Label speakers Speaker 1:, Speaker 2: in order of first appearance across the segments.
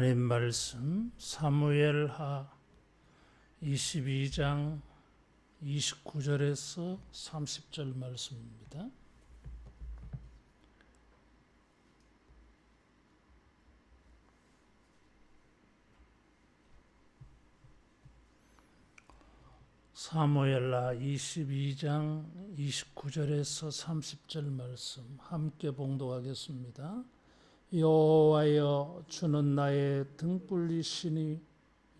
Speaker 1: 하나님 말씀 사무엘하 22장 29절에서 30절 말씀입니다. 사무엘하 22장 29절에서 30절 말씀 함께 봉독하겠습니다. 여호와여, 주는 나의 등불이시니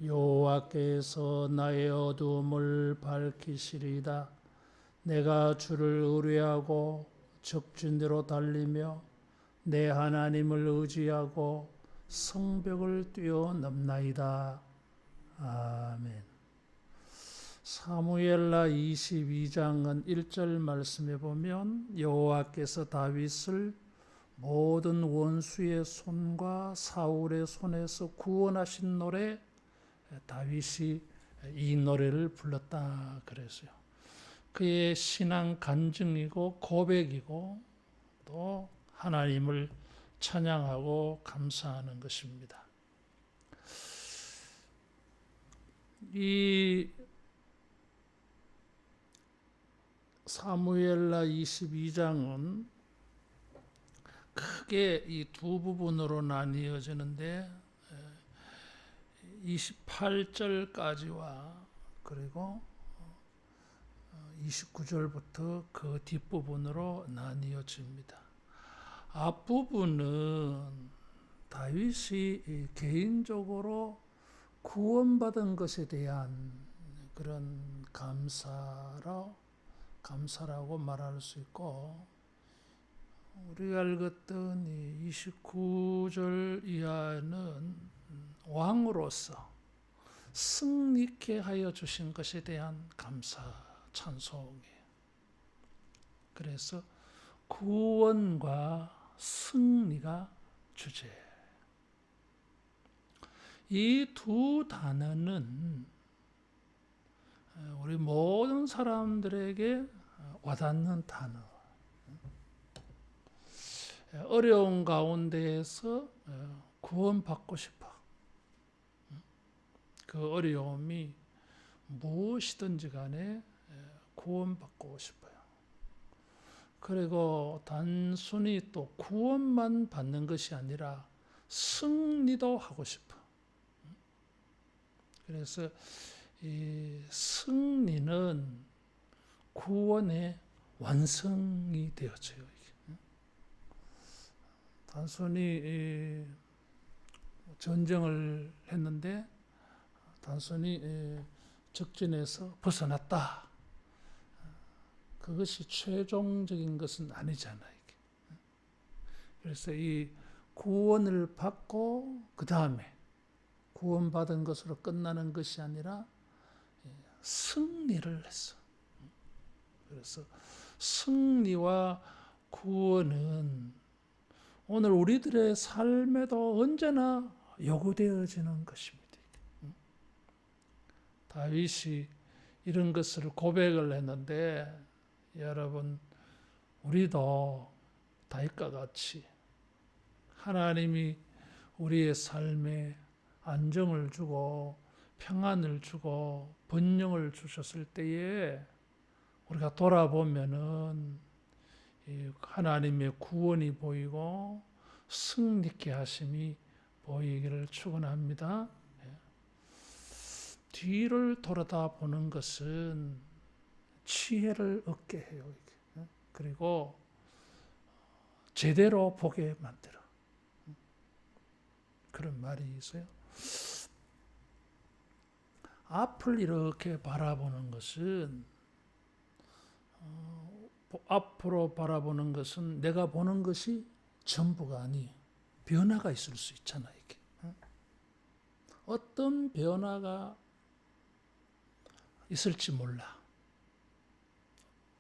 Speaker 1: 여호와께서 나의 어두움을 밝히시리이다. 내가 주를 의뢰하고 적진대로 달리며 내 하나님을 의지하고 성벽을 뛰어넘나이다. 아멘. 사무엘하 22장은 1절 말씀에 보면 여호와께서 다윗을 모든 원수의 손과 사울의 손에서 구원하신 노래, 다윗이 이 노래를 불렀다 그랬어요. 그의 신앙 간증이고 고백이고 또 하나님을 찬양하고 감사하는 것입니다. 이 사무엘하 22장은 크게 이 두 부분으로 나뉘어지는데 28절까지와 그리고 29절부터 그 뒷부분으로 나뉘어집니다. 앞부분은 다윗이 개인적으로 구원받은 것에 대한 그런 감사라고 말할 수 있고, 우리가 읽었던 29절 이하는 왕으로서 승리케 하여 주신 것에 대한 감사 찬송이에요. 그래서 구원과 승리가 주제예요. 이 두 단어는 우리 모든 사람들에게 와닿는 단어. 어려운 가운데에서 구원받고 싶어. 그 어려움이 무엇이든지 간에 구원받고 싶어요. 그리고 단순히 또 구원만 받는 것이 아니라 승리도 하고 싶어. 그래서 이 승리는 구원의 완성이 되어져요. 단순히 전쟁을 했는데 단순히 적진에서 벗어났다. 그것이 최종적인 것은 아니잖아요. 그래서 이 구원을 받고 그 다음에 구원받은 것으로 끝나는 것이 아니라 승리를 했어. 그래서 승리와 구원은 오늘 우리들의 삶에도 언제나 요구되어지는 것입니다. 다윗이 이런 것을 고백을 했는데, 여러분, 우리도 다윗과 같이 하나님이 우리의 삶에 안정을 주고 평안을 주고 번영을 주셨을 때에 우리가 돌아보면은 하나님의 구원이 보이고 승리케 하심이 보이기를 축원합니다. 뒤를 돌아다 보는 것은 지혜를 얻게 해요. 그리고 제대로 보게 만들어. 그런 말이 있어요. 앞을 이렇게 바라보는 것은 앞으로 바라보는 것은 내가 보는 것이 전부가 아니에요. 변화가 있을 수 있잖아, 이게. 어떤 변화가 있을지 몰라.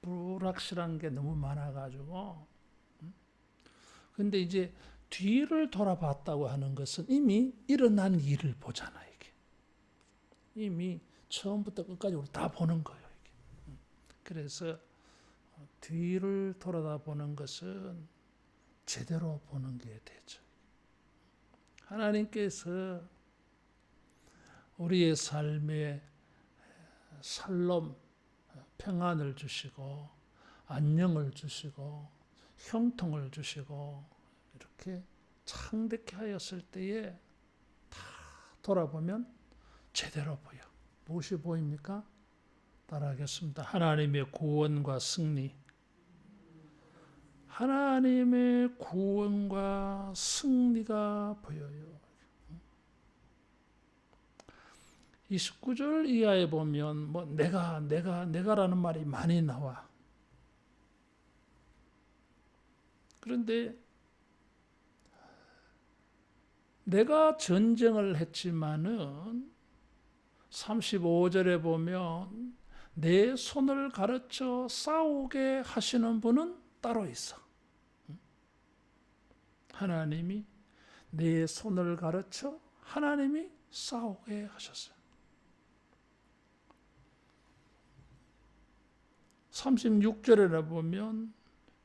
Speaker 1: 불확실한 게 너무 많아가지고. 근데 이제 뒤를 돌아봤다고 하는 것은 이미 일어난 일을 보잖아, 이게. 이미 처음부터 끝까지 우리 다 보는 거예요, 이게. 그래서 뒤를 돌아다 보는 것은 제대로 보는 게 되죠. 하나님께서 우리의 삶에 샬롬, 평안을 주시고 안녕을 주시고 형통을 주시고 이렇게 창대케 하였을 때에 다 돌아보면 제대로 보여. 무엇이 보입니까? 따라하겠습니다. 하나님의 구원과 승리. 하나님의 구원과 승리가 보여요. 29절 이하에 보면 뭐 내가라는 말이 많이 나와. 그런데 내가 전쟁을 했지만은 35절에 보면 내 손을 가르쳐 싸우게 하시는 분은 따로 있어. 하나님이 내 손을 가르쳐 하나님이 싸우게 하셨어요. 36절에 보면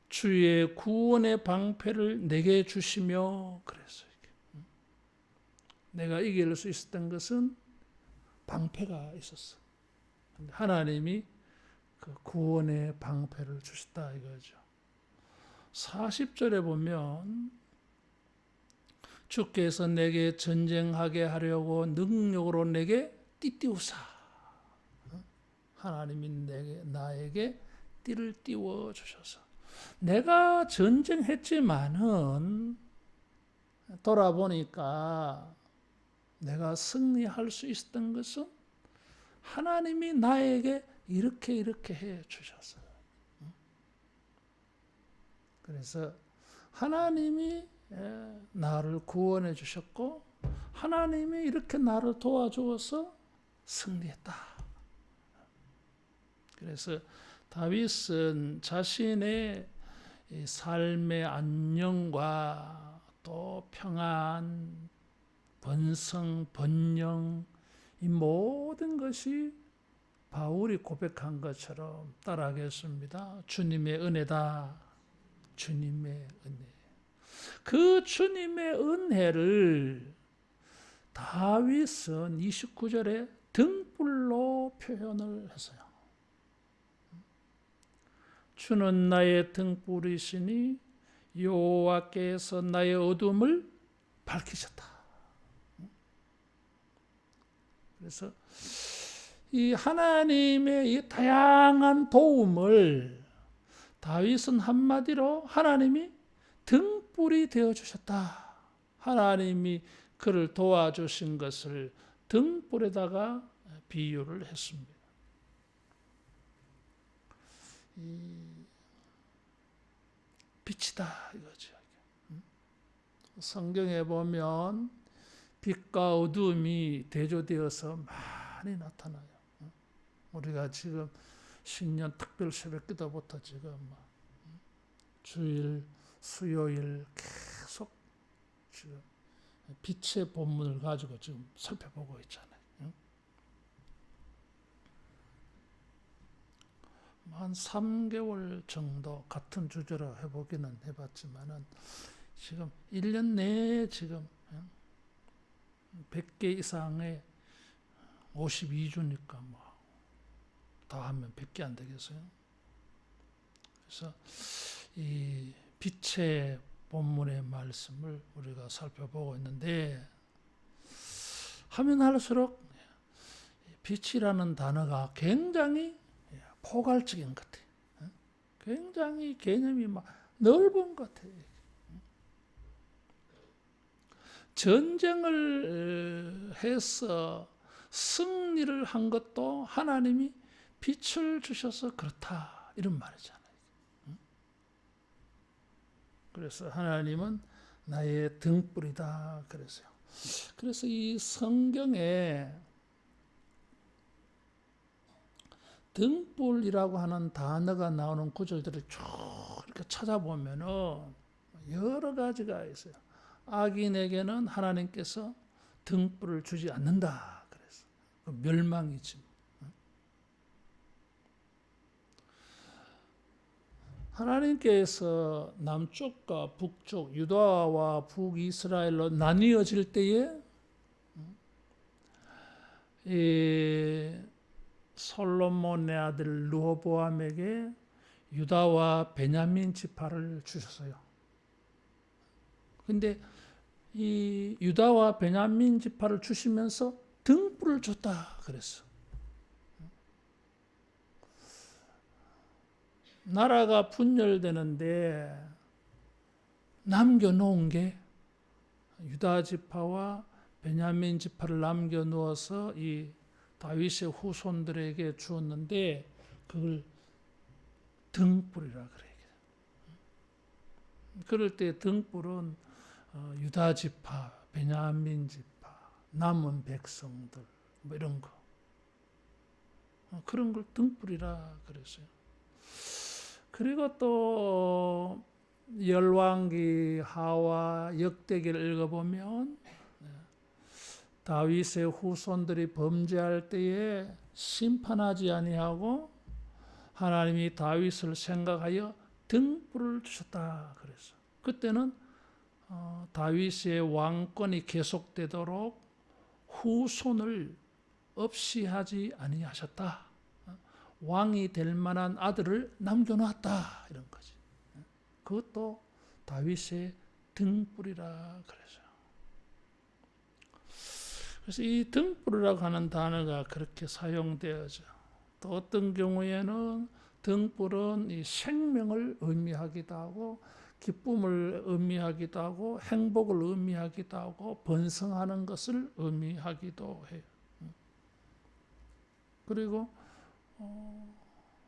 Speaker 1: 주의 구원의 방패를 내게 주시며 그랬어요. 내가 이길 수 있었던 것은 방패가 있었어. 하나님이 그 구원의 방패를 주셨다 이거죠. 40절에 보면 주께서 내게 전쟁하게 하려고 능력으로 내게 띠띠우사. 하나님이 나에게 띠를 띄워 주셔서 내가 전쟁했지만은 돌아보니까 내가 승리할 수 있었던 것은 하나님이 나에게 이렇게 해 주셨어요. 그래서 하나님이 나를 구원해 주셨고 하나님이 이렇게 나를 도와주어서 승리했다. 그래서 다윗은 자신의 삶의 안녕과 또 평안, 번성, 번영 이 모든 것이 바울이 고백한 것처럼 따라하겠습니다. 주님의 은혜다. 주님의 은혜. 그 주님의 은혜를 다윗은 29절에 등불로 표현을 했어요. 주는 나의 등불이시니 여호와께서 나의 어둠을 밝히셨다. 그래서 이 하나님의 이 다양한 도움을 다윗은 한마디로 하나님이 등불이 되어 주셨다. 하나님이 그를 도와주신 것을 등불에다가 비유를 했습니다. 빛이다 이거죠. 성경에 보면 빛과 어둠이 대조되어서 많이 나타나요. 우리가 지금 신년 특별 새벽기도부터 지금 주일, 수요일 계속 지금 빛의 본문을 가지고 지금 살펴보고 있잖아요. 한 3개월 정도 같은 주제로 해보기는 해봤지만은 지금 1년 내에 지금 100개 이상의 52주니까 뭐 더 하면 100개 안 되겠어요? 그래서 이 빛의 본문의 말씀을 우리가 살펴보고 있는데 하면 할수록 빛이라는 단어가 굉장히 포괄적인 것 같아요. 굉장히 개념이 막 넓은 것 같아요. 전쟁을 해서 승리를 한 것도 하나님이 빛을 주셔서 그렇다 이런 말이잖아요. 그래서 하나님은 나의 등불이다 그랬어요. 그래서 이 성경에 등불이라고 하는 단어가 나오는 구절들을 쭉 이렇게 찾아보면은 여러 가지가 있어요. 악인에게는 하나님께서 등불을 주지 않는다 그래서 멸망이지. 하나님께서 남쪽과 북쪽, 유다와 북이스라엘로 나뉘어질 때에 이 솔로몬의 아들 르호보암에게 유다와 베냐민 지파를 주셨어요. 근데 이 유다와 베냐민 지파를 주시면서 등불을 줬다 그랬어. 나라가 분열되는데 남겨놓은 게 유다 지파와 베냐민 지파를 남겨놓아서 이 다윗의 후손들에게 주었는데 그걸 등불이라 그래요. 그럴 때 등불은 유다 지파, 베냐민 지파, 남은 백성들 뭐 이런 거 그런 걸 등불이라 그랬어요. 그리고 또 열왕기, 하와, 역대기를 읽어보면 다윗의 후손들이 범죄할 때에 심판하지 아니하고 하나님이 다윗을 생각하여 등불을 주셨다 그랬어. 그때는 다윗의 왕권이 계속되도록 후손을 없이 하지 아니하셨다. 왕이 될 만한 아들을 남겨놨다 이런 거지. 그것도 다윗의 등불이라 그래서. 그래서 이 등불이라고 하는 단어가 그렇게 사용되어져. 또 어떤 경우에는 등불은 이 생명을 의미하기도 하고 기쁨을 의미하기도 하고 행복을 의미하기도 하고 번성하는 것을 의미하기도 해요. 그리고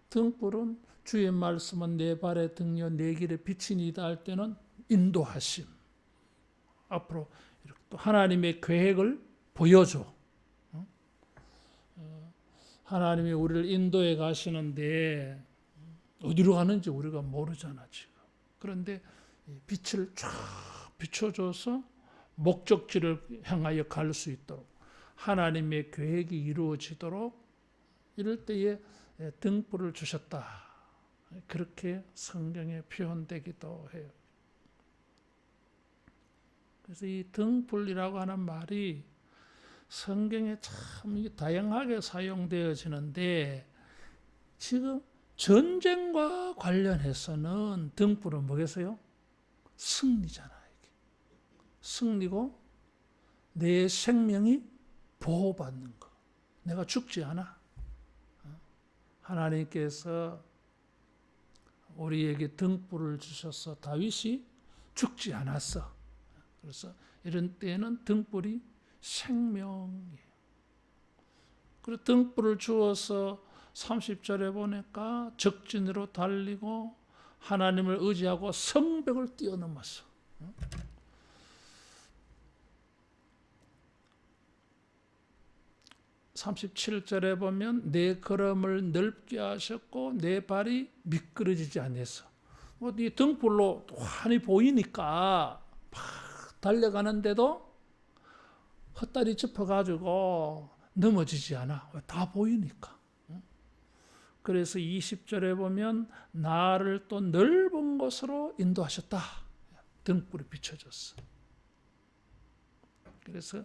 Speaker 1: 등불은 주의 말씀은 내 발의 등이요 내 길의 빛이니이다 할 때는 인도하심. 앞으로 이렇게 또 하나님의 계획을 보여줘. 하나님이 우리를 인도해 가시는데 어디로 가는지 우리가 모르잖아 지금. 그런데 빛을 쫙 비춰줘서 목적지를 향하여 갈 수 있도록 하나님의 계획이 이루어지도록 이럴 때에 등불을 주셨다. 그렇게 성경에 표현되기도 해요. 그래서 이 등불이라고 하는 말이 성경에 참 다양하게 사용되어지는데 지금 전쟁과 관련해서는 등불은 뭐겠어요? 승리잖아요. 승리고 내 생명이 보호받는 거. 내가 죽지 않아. 하나님께서 우리에게 등불을 주셔서 다윗이 죽지 않았어. 그래서 이런 때에는 등불이 생명이에요. 그리고 등불을 주어서 30절에 보니까 적진으로 달리고 하나님을 의지하고 성벽을 뛰어넘었어. 37절에 보면 내 걸음을 넓게 하셨고 내 발이 미끄러지지 않았어. 이 등불로 환히 보이니까 막 달려가는데도 헛다리 짚어가지고 넘어지지 않아. 다 보이니까. 그래서 20절에 보면 나를 또 넓은 곳으로 인도하셨다. 등불이 비춰졌어. 그래서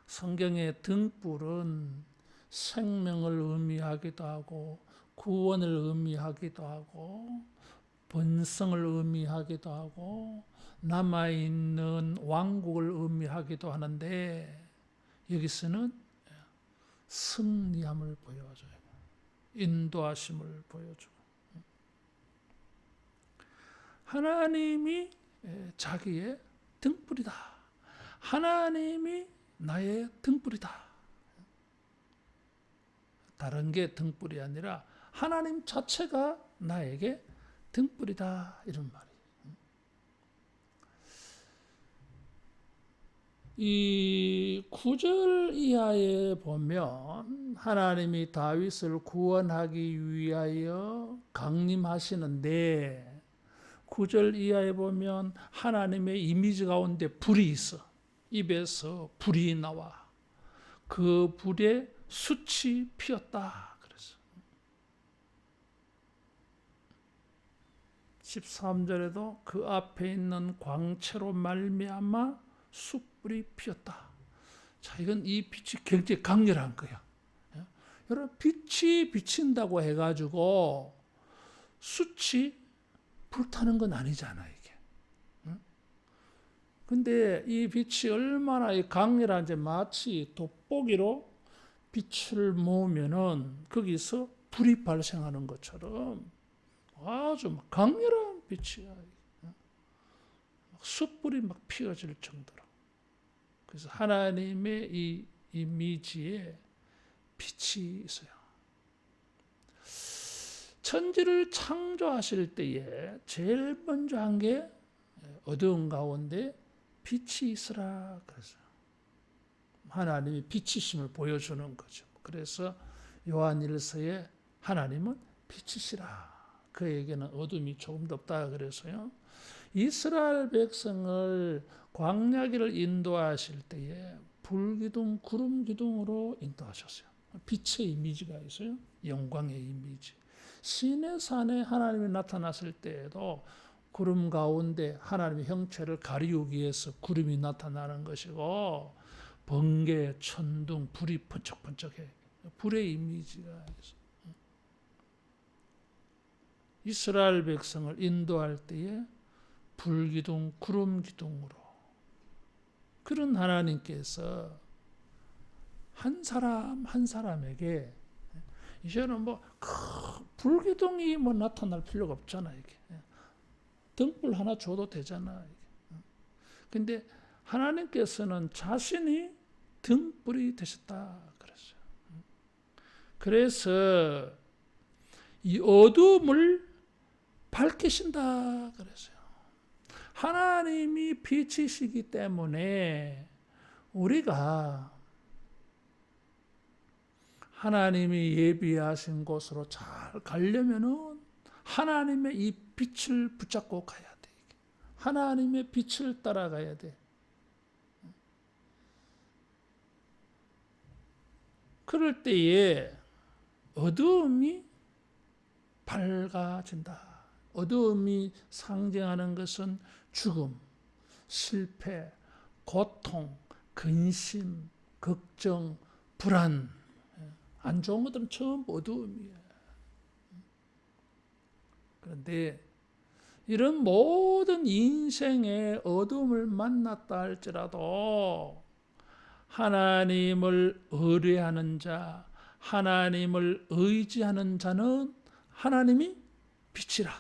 Speaker 1: 성경의 등불은 생명을 의미하기도 하고 구원을 의미하기도 하고 번성을 의미하기도 하고 남아있는 왕국을 의미하기도 하는데 여기서는 승리함을 보여줘요. 인도하심을 보여줘. 하나님이 자기의 등불이다. 하나님이 나의 등불이다. 다른 게 등불이 아니라 하나님 자체가 나에게 등불이다. 이런 말이에요. 이 9절 이하에 보면 하나님이 다윗을 구원하기 위하여 강림하시는데 9절 이하에 보면 하나님의 이미지 가운데 불이 있어. 입에서 불이 나와. 그 불에 숯이 피었다. 그래서 13절에도 그 앞에 있는 광채로 말미암아 숯불이 피었다. 자, 이건 이 빛이 굉장히 강렬한 거야. 여러분, 빛이 비친다고 해가지고 숯이 불타는 건 아니잖아, 이게. 근데 이 빛이 얼마나 강렬한지 마치 돋보기로 빛을 모으면은 거기서 불이 발생하는 것처럼 아주 강렬한 빛이야. 숯불이 막 피어질 정도로. 그래서 하나님의 이 이미지에 빛이 있어요. 천지를 창조하실 때에 제일 먼저 한 게 어두운 가운데 빛이 있으라 그랬어요. 하나님이 빛이심을 보여주는 거죠. 그래서 요한일서에 하나님은 빛이시라. 그에게는 어둠이 조금도 없다 그래서요. 이스라엘 백성을 광야길을 인도하실 때에 불기둥, 구름 기둥으로 인도하셨어요. 빛의 이미지가 있어요. 영광의 이미지. 시내산에 하나님이 나타났을 때에도 구름 가운데 하나님의 형체를 가리우기 위해서 구름이 나타나는 것이고, 번개, 천둥, 불이 번쩍번쩍해. 불의 이미지가 있어요. 이스라엘 백성을 인도할 때에 불기둥, 구름 기둥으로, 그런 하나님께서 한 사람 한 사람에게, 이제는 뭐 불기둥이 뭐 나타날 필요가 없잖아. 이게 등불 하나 줘도 되잖아. 근데 하나님께서는 자신이 등불이 되셨다 그랬어요. 그래서 이 어둠을 밝히신다 그랬어요. 하나님이 빛이시기 때문에 우리가 하나님이 예비하신 곳으로 잘 가려면은 하나님의 이 빛을 붙잡고 가야 돼. 하나님의 빛을 따라가야 돼. 그럴 때에 어두움이 밝아진다. 어두움이 상징하는 것은 죽음, 실패, 고통, 근심, 걱정, 불안, 안 좋은 것들은 전부 어두움이에요. 그런데 이런 모든 인생의 어둠을 만났다 할지라도 하나님을 의뢰하는 자, 하나님을 의지하는 자는 하나님이 빛이라.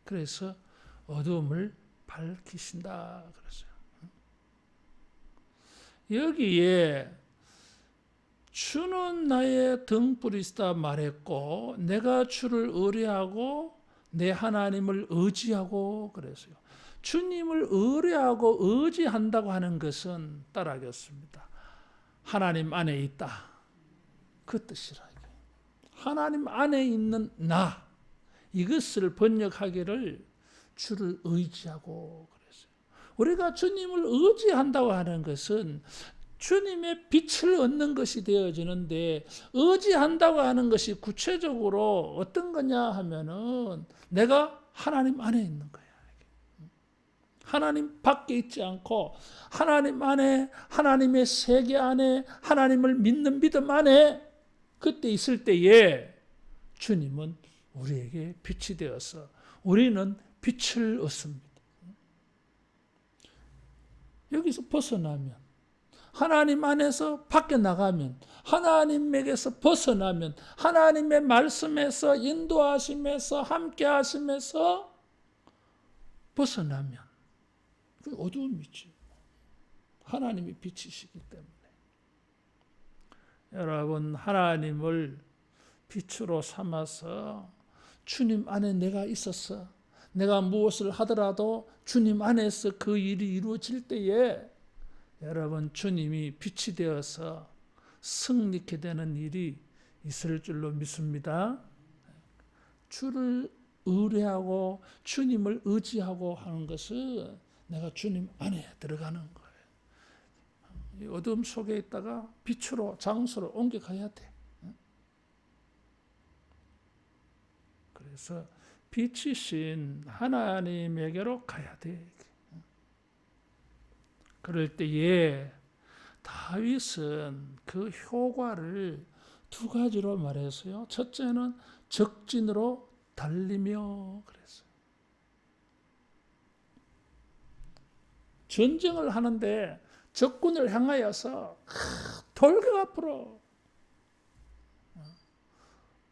Speaker 1: 그래서 어둠을 밝히신다 그랬어요. 여기에 주는 나의 등불이시다 말했고, 내가 주를 의뢰하고 내 하나님을 의지하고 그랬어요. 주님을 의뢰하고 의지한다고 하는 것은 따라하겠습니다. 하나님 안에 있다. 그 뜻이라. 하나님 안에 있는 나, 이것을 번역하기를 주를 의지하고 그랬어요. 우리가 주님을 의지한다고 하는 것은 주님의 빛을 얻는 것이 되어지는데, 의지한다고 하는 것이 구체적으로 어떤 거냐 하면은 내가 하나님 안에 있는 거야. 하나님 밖에 있지 않고 하나님 안에, 하나님의 세계 안에, 하나님을 믿는 믿음 안에, 그때 있을 때에 주님은 우리에게 빛이 되어서 우리는 빛을 얻습니다. 여기서 벗어나면, 하나님 안에서 밖에 나가면, 하나님에게서 벗어나면, 하나님의 말씀에서 인도하심에서 함께 하심에서 벗어나면 그 어두움이지. 하나님이 빛이시기 때문에. 여러분, 하나님을 빛으로 삼아서 주님 안에 내가 있었어. 내가 무엇을 하더라도 주님 안에서 그 일이 이루어질 때에 여러분, 주님이 빛이 되어서 승리케 되는 일이 있을 줄로 믿습니다. 주를 의뢰하고 주님을 의지하고 하는 것은 내가 주님 안에 들어가는 거예요. 이 어둠 속에 있다가 빛으로, 장소로 옮겨가야 돼. 그래서 빛이신 하나님에게로 가야 돼. 그럴 때에 다윗은 그 효과를 두 가지로 말했어요. 첫째는 적진으로 달리며 그랬어요. 전쟁을 하는데 적군을 향하여서 돌격 앞으로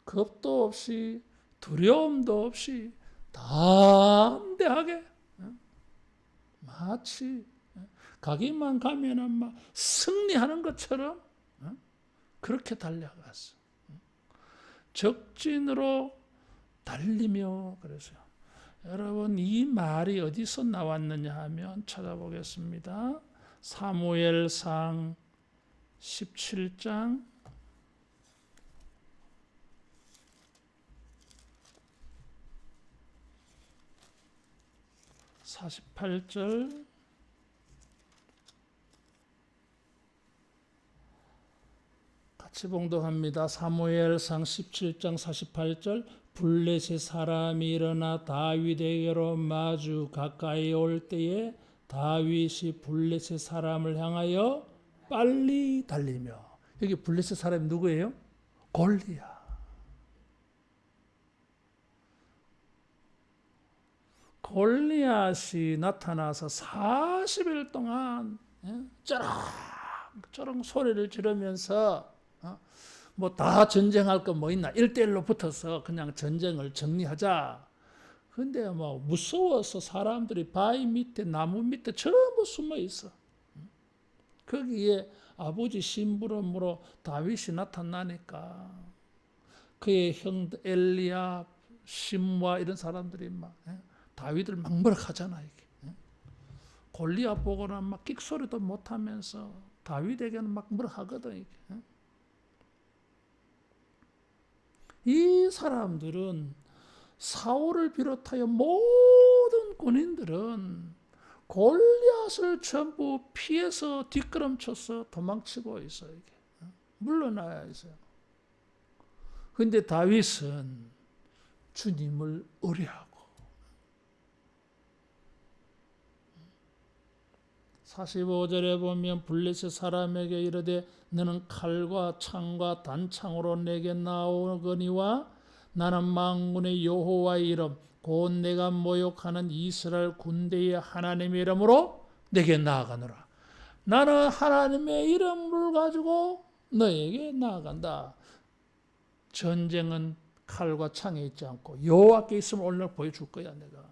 Speaker 1: 겁도 없이 두려움도 없이 담대하게 마치 가기만 가면은 막 승리하는 것처럼 그렇게 달려갔어. 적진으로 달리며 그래서요. 여러분 이 말이 어디서 나왔느냐 하면 찾아보겠습니다. 사무엘상 17장 48절 같이 봉독합니다. 사무엘상 17장 48절 블레셋 사람이 일어나 다윗에게로 마주 가까이 올 때에 다윗이 블레셋 사람을 향하여 빨리 달리며 여기 블레셋 사람이 누구예요? 골리앗. 골리앗이 나타나서 40일 동안 쩌렁쩌렁 소리를 지르면서 뭐 다 전쟁할 거 뭐 있나 1대1로 붙어서 그냥 전쟁을 정리하자. 근데 뭐 무서워서 사람들이 바위 밑에 나무 밑에 전부 숨어 있어. 거기에 아버지 심부름으로 다윗이 나타나니까 그의 형 엘리야, 심와 이런 사람들이 막 다윗을 막 뭐라하잖아 이게. 골리앗 보고는 막 끽소리도 못하면서 다윗에게는 막 뭐라하거든 이게. 이 사람들은 사울을 비롯하여 모든 군인들은 골리앗을 전부 피해서 뒷걸음쳐서 도망치고 있어요. 이게. 물러나야 있어요. 그런데 다윗은 주님을 의뢰하고 45절에 보면 블레셋 사람에게 이르되 너는 칼과 창과 단창으로 내게 나오거니와 나는 만군의 여호와의 이름 곧 내가 모욕하는 이스라엘 군대의 하나님의 이름으로 내게 나아가노라. 나는 하나님의 이름을 가지고 너에게 나아간다. 전쟁은 칼과 창에 있지 않고 여호와께 있음을 오늘 보여줄 거야. 내가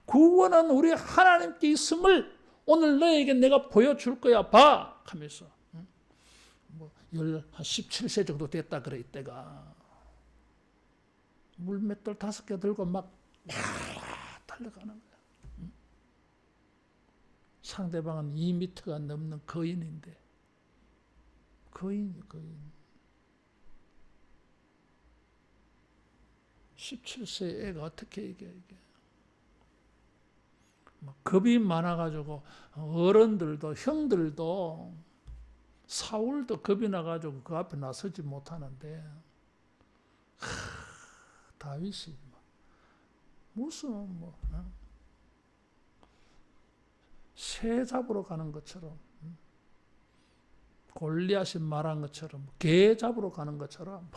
Speaker 1: 구원은 우리 하나님께 있음을 오늘 너에게 내가 보여줄 거야. 봐 하면서 뭐 한 17세 정도 됐다 그래. 이때가 물맷돌 5개 들고 막 달려가는 거야. 상대방은 2m가 넘는 거인인데 거인 17세 애가 어떻게 이게 겁이 많아가지고 어른들도 형들도 사울도 겁이 나가지고 그 앞에 나서지 못하는데 다윗이 무슨 새 잡으러 가는 것처럼 골리앗이 말한 것처럼 개 잡으러 가는 것처럼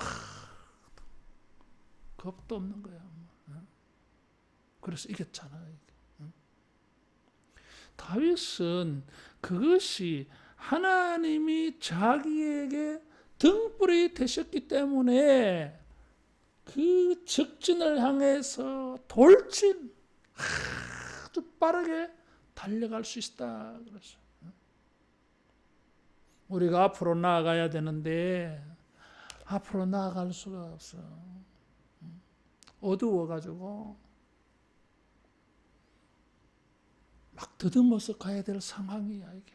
Speaker 1: 겁도 없는 거야. 그래서 이겼잖아요. 다윗은 그것이 하나님이 자기에게 등불이 되셨기 때문에 그 적진을 향해서 돌진 아주 빠르게 달려갈 수 있다. 그래서 우리가 앞으로 나아가야 되는데 앞으로 나아갈 수가 없어. 어두워가지고 막 더듬어서 가야 될 상황이야 이게.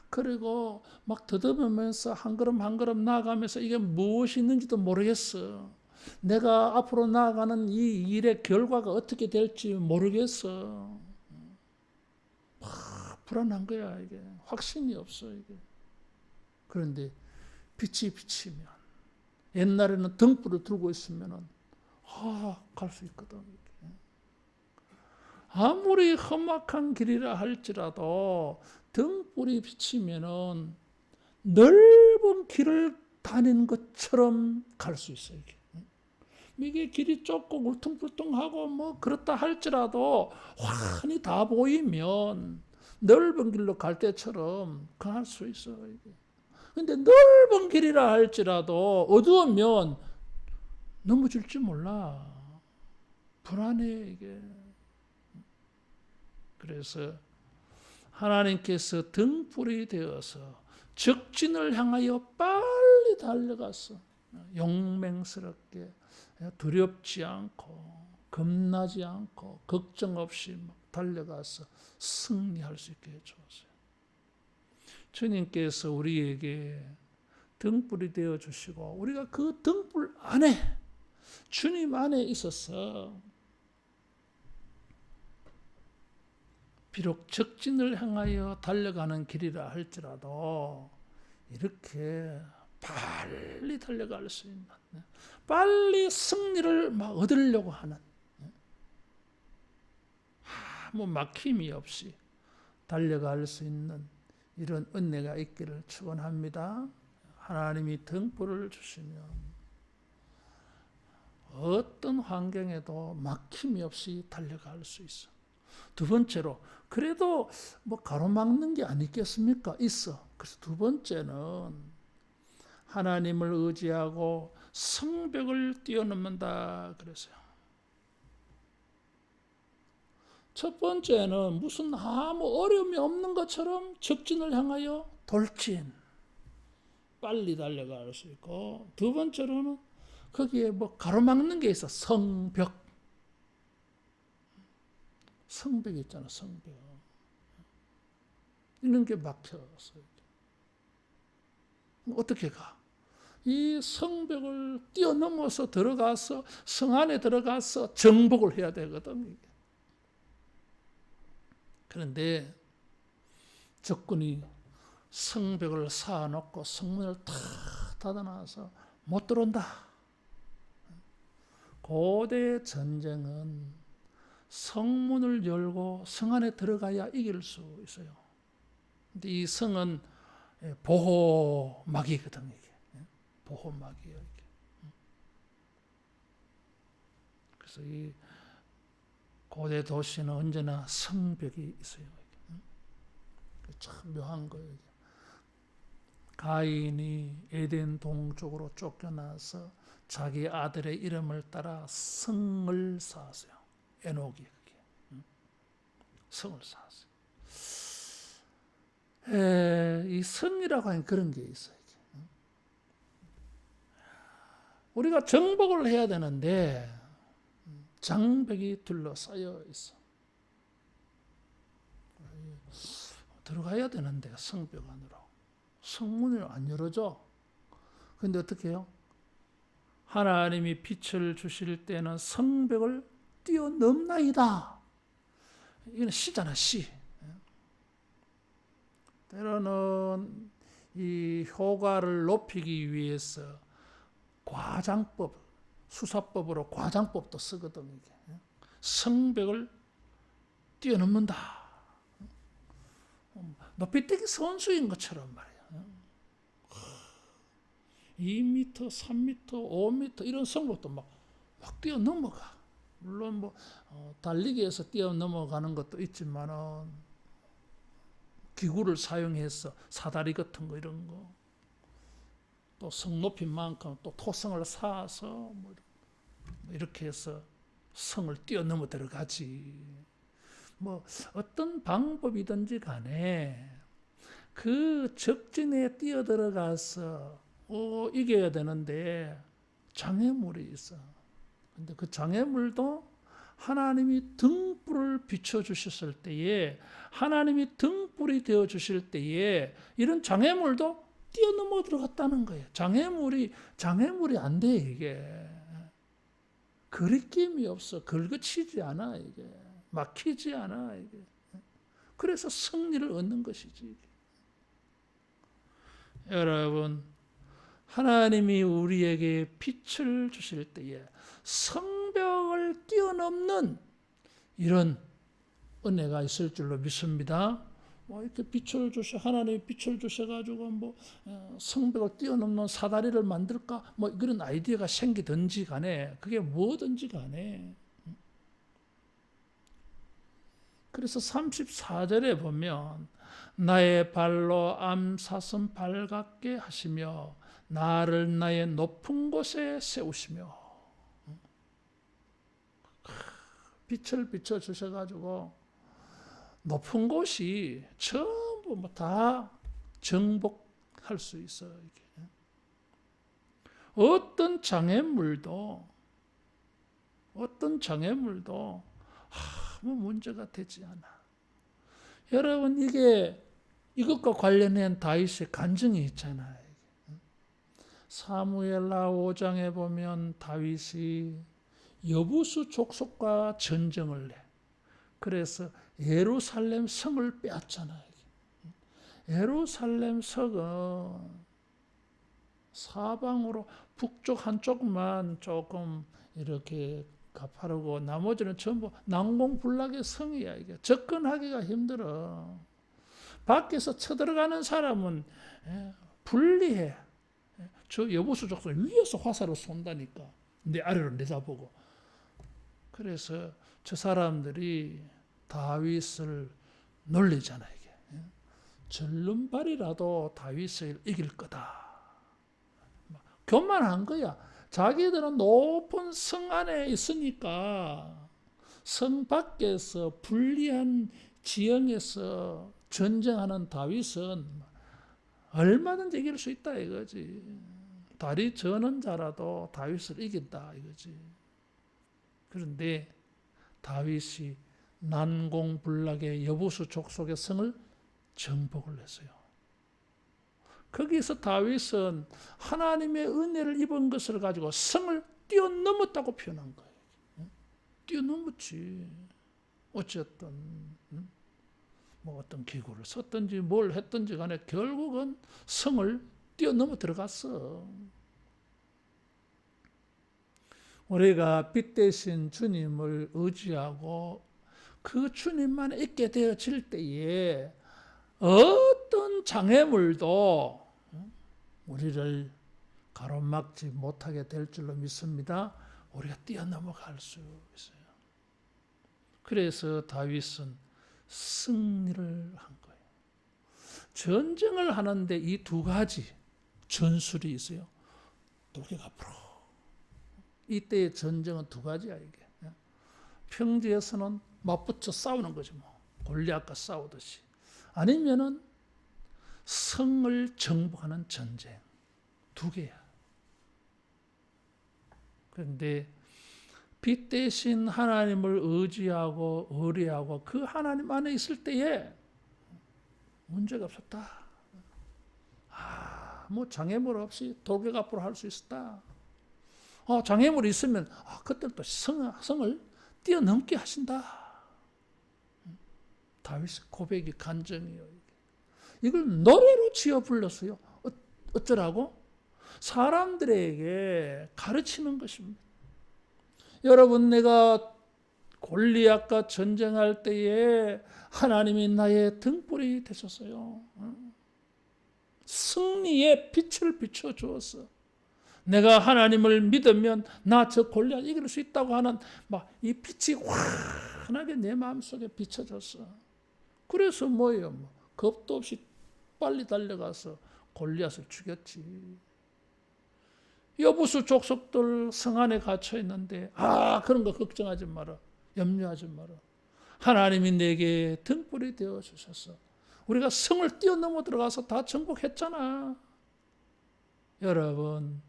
Speaker 1: 그리고 막 더듬으면서 한 걸음 한 걸음 나아가면서 이게 무엇이 있는지도 모르겠어. 내가 앞으로 나아가는 이 일의 결과가 어떻게 될지 모르겠어. 막 불안한 거야 이게. 확신이 없어 이게. 그런데 빛이 비치면 옛날에는 등불을 들고 있으면은 갈 수 있거든. 아무리 험악한 길이라 할지라도 등불이 비치면은 넓은 길을 다닌 것처럼 갈 수 있어요. 이게 길이 좁고 울퉁불퉁하고 뭐 그렇다 할지라도 환히 다 보이면 넓은 길로 갈 때처럼 갈 수 있어요. 근데 넓은 길이라 할지라도 어두우면 넘어질지 몰라. 불안해 이게. 그래서 하나님께서 등불이 되어서 적진을 향하여 빨리 달려갔어. 용맹스럽게 두렵지 않고 겁나지 않고 걱정 없이 막 달려가서 승리할 수 있게 해주었어요. 주님께서 우리에게 등불이 되어 주시고 우리가 그 등불 안에 주님 안에 있어서 비록 적진을 향하여 달려가는 길이라 할지라도 이렇게 빨리 달려갈 수 있는, 빨리 승리를 막 얻으려고 하는, 아무 막힘이 없이 달려갈 수 있는 이런 은혜가 있기를 축원합니다. 하나님이 등불을 주시면 어떤 환경에도 막힘이 없이 달려갈 수 있어. 두 번째로 그래도 뭐 가로막는 게 아니겠습니까? 있어. 그래서 두 번째는 하나님을 의지하고 성벽을 뛰어넘는다 그랬어요. 첫 번째는 무슨 아무 어려움이 없는 것처럼 적진을 향하여 돌진, 빨리 달려갈 수 있고, 두 번째로는 거기에 뭐 가로막는 게 있어. 성벽. 성벽이 있잖아, 성벽. 이런 게 막혔어요. 어떻게 가? 이 성벽을 뛰어넘어서 들어가서 성 안에 들어가서 정복을 해야 되거든. 그런데 적군이 성벽을 쌓아놓고 성문을 다 닫아놔서 못 들어온다. 고대 전쟁은 성문을 열고 성 안에 들어가야 이길 수 있어요. 근데 이 성은 보호막이거든, 이게. 보호막이에요, 이게. 그래서 이 고대 도시는 언제나 성벽이 있어요. 참 묘한 거예요. 가인이 에덴 동쪽으로 쫓겨나서 자기 아들의 이름을 따라 성을 쌓았어요. 에녹이 그게. 성을 쌓았어요. 이 성이라고 하는 그런 게 있어요. 우리가 정복을 해야 되는데 장벽이 둘러싸여 있어. 들어가야 되는데 성벽 안으로. 성문을 안 열어줘. 근데 어떻게 해요? 하나님이 빛을 주실 때는 성벽을 뛰어넘나이다. 이건 시잖아, 시. 때로는 이 효과를 높이기 위해서 과장법, 수사법으로 과장법도 쓰거든. 이게. 성벽을 뛰어넘는다. 높이뛰기 선수인 것처럼 말이야. 2m, 3m, 5m 이런 성벽도 막 뛰어넘어가. 물론 뭐 달리기에서 뛰어넘어가는 것도 있지만은 기구를 사용해서 사다리 같은 거 이런 거 또 성 높인 만큼 또 토성을 쌓아서 뭐 이렇게 해서 성을 뛰어넘어 들어가지. 뭐 어떤 방법이든지 간에 그 적진에 뛰어들어가서 이겨야 되는데 장애물이 있어. 근데 그 장애물도 하나님이 등불을 비춰주셨을 때에, 하나님이 등불이 되어주실 때에 이런 장애물도 뛰어넘어 들어갔다는 거예요. 장애물이 안 돼, 이게. 거리낌이 없어. 긁어치지 않아, 이게. 막히지 않아, 이게. 그래서 승리를 얻는 것이지. 여러분, 하나님이 우리에게 빛을 주실 때에 성 뛰어넘는 이런 은혜가 있을 줄로 믿습니다. 이렇게 빛을 주셔, 하나님이 빛을 주셔가지고 성벽을 뛰어넘는 사다리를 만들까? 그런 아이디어가 생기든지 간에, 그게 뭐든지 간에. 그래서 34절에 보면, 나의 발로 암사슴 발 같게 하시며, 나를 나의 높은 곳에 세우시며, 빛을 비춰 주셔가지고, 높은 곳이 전부 다 정복할 수 있어요. 이게. 어떤 장애물도 아무 문제가 되지 않아. 여러분, 이것과 관련된 다윗의 간증이 있잖아요. 사무엘하 5장에 보면 다윗이 여부수 족속과 전쟁을 해. 그래서 예루살렘 성을 빼앗잖아요. 예루살렘 성은 사방으로 북쪽 한쪽만 조금 이렇게 가파르고 나머지는 전부 난공불락의 성이야. 이게 접근하기가 힘들어. 밖에서 쳐들어가는 사람은 불리해. 저 여부수 족속 위에서 화살을 쏜다니까. 내 아래로 내다보고. 그래서 저 사람들이 다윗을 놀리잖아. 이게 절름발이라도 다윗을 이길 거다. 교만한 거야. 자기들은 높은 성 안에 있으니까 성 밖에서 불리한 지형에서 전쟁하는 다윗은 얼마든지 이길 수 있다 이거지. 다리 저는 자라도 다윗을 이긴다 이거지. 그런데 다윗이 난공불락의 여부수 족속의 성을 정복을 했어요. 거기서 다윗은 하나님의 은혜를 입은 것을 가지고 성을 뛰어넘었다고 표현한 거예요. 뛰어넘었지. 어쨌든 어떤 기구를 썼든지 뭘 했든지 간에 결국은 성을 뛰어넘어 들어갔어. 우리가 빛 대신 주님을 의지하고 그 주님만 있게 되어질 때에 어떤 장애물도 우리를 가로막지 못하게 될 줄로 믿습니다. 우리가 뛰어넘어갈 수 있어요. 그래서 다윗은 승리를 한 거예요. 전쟁을 하는데 이 두 가지 전술이 있어요. 돌격 앞으로. 이때의 전쟁은 두 가지야 이게. 평지에서는 맞붙어 싸우는 거지 뭐. 골리앗과 싸우듯이. 아니면은 성을 정복하는 전쟁. 두 개야. 그런데 빛 대신 하나님을 의지하고 의뢰하고 그 하나님 안에 있을 때에 문제가 없었다. 장애물 없이 돌격 앞으로 할 수 있었다. 장애물이 있으면 그때는 또 성을 뛰어넘게 하신다. 다윗의 고백이 간증이에요. 이걸 노래로 지어 불렀어요. 어쩌라고? 사람들에게 가르치는 것입니다. 여러분, 내가 골리앗과 전쟁할 때에 하나님이 나의 등불이 되셨어요. 승리의 빛을 비춰주었어. 내가 하나님을 믿으면 나 저 골리앗 이길 수 있다고 하는 이 빛이 환하게 내 마음속에 비춰졌어. 그래서 뭐예요? 겁도 없이 빨리 달려가서 골리앗을 죽였지. 여부수 족속들 성 안에 갇혀 있는데 그런 거 걱정하지 마라. 염려하지 마라. 하나님이 내게 등불이 되어 주셨어. 우리가 성을 뛰어넘어 들어가서 다 정복했잖아. 여러분,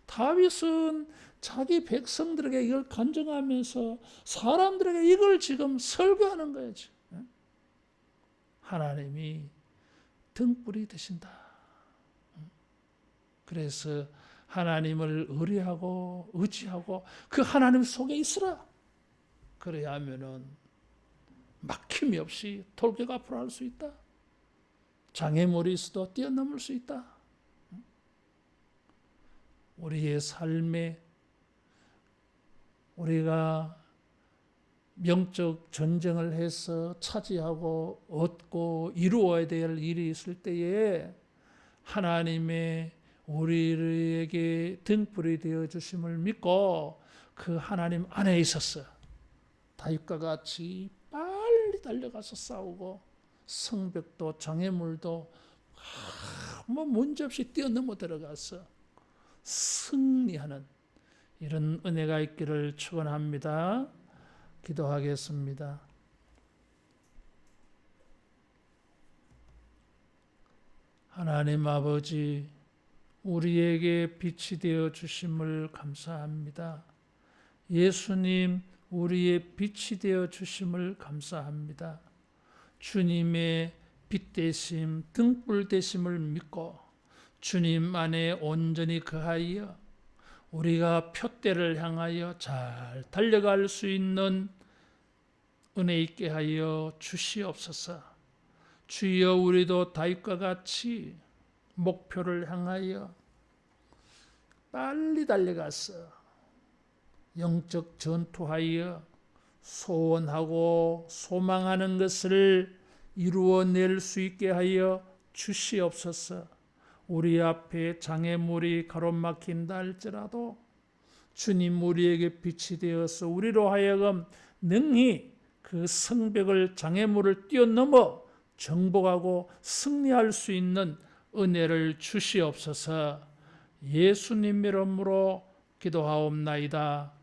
Speaker 1: 다윗은 자기 백성들에게 이걸 간증하면서 사람들에게 이걸 지금 설교하는 거예요. 하나님이 등불이 되신다. 그래서 하나님을 의뢰하고 의지하고 그 하나님 속에 있으라. 그래야 하면은 막힘이 없이 돌격 앞으로 할 수 있다. 장애물이 있어도 뛰어넘을 수 있다. 우리의 삶에 우리가 영적 전쟁을 해서 차지하고 얻고 이루어야 될 일이 있을 때에 하나님의 우리에게 등불이 되어 주심을 믿고 그 하나님 안에 있었어. 다윗과 같이 빨리 달려가서 싸우고 성벽도 장애물도 문제없이 뛰어넘어 들어가서 승리하는 이런 은혜가 있기를 축원합니다. 기도하겠습니다. 하나님 아버지, 우리에게 빛이 되어 주심을 감사합니다. 예수님, 우리의 빛이 되어 주심을 감사합니다. 주님의 빛 되심, 등불 되심을 믿고 주님 안에 온전히 거하여 우리가 표대를 향하여 잘 달려갈 수 있는 은혜 있게 하여 주시옵소서. 주여, 우리도 다윗과 같이 목표를 향하여 빨리 달려가서 영적 전투하여 소원하고 소망하는 것을 이루어낼 수 있게 하여 주시옵소서. 우리 앞에 장애물이 가로막힌다 할지라도 주님 우리에게 빛이 되어서 우리로 하여금 능히 그 성벽을 장애물을 뛰어넘어 정복하고 승리할 수 있는 은혜를 주시옵소서. 예수님 이름으로 기도하옵나이다.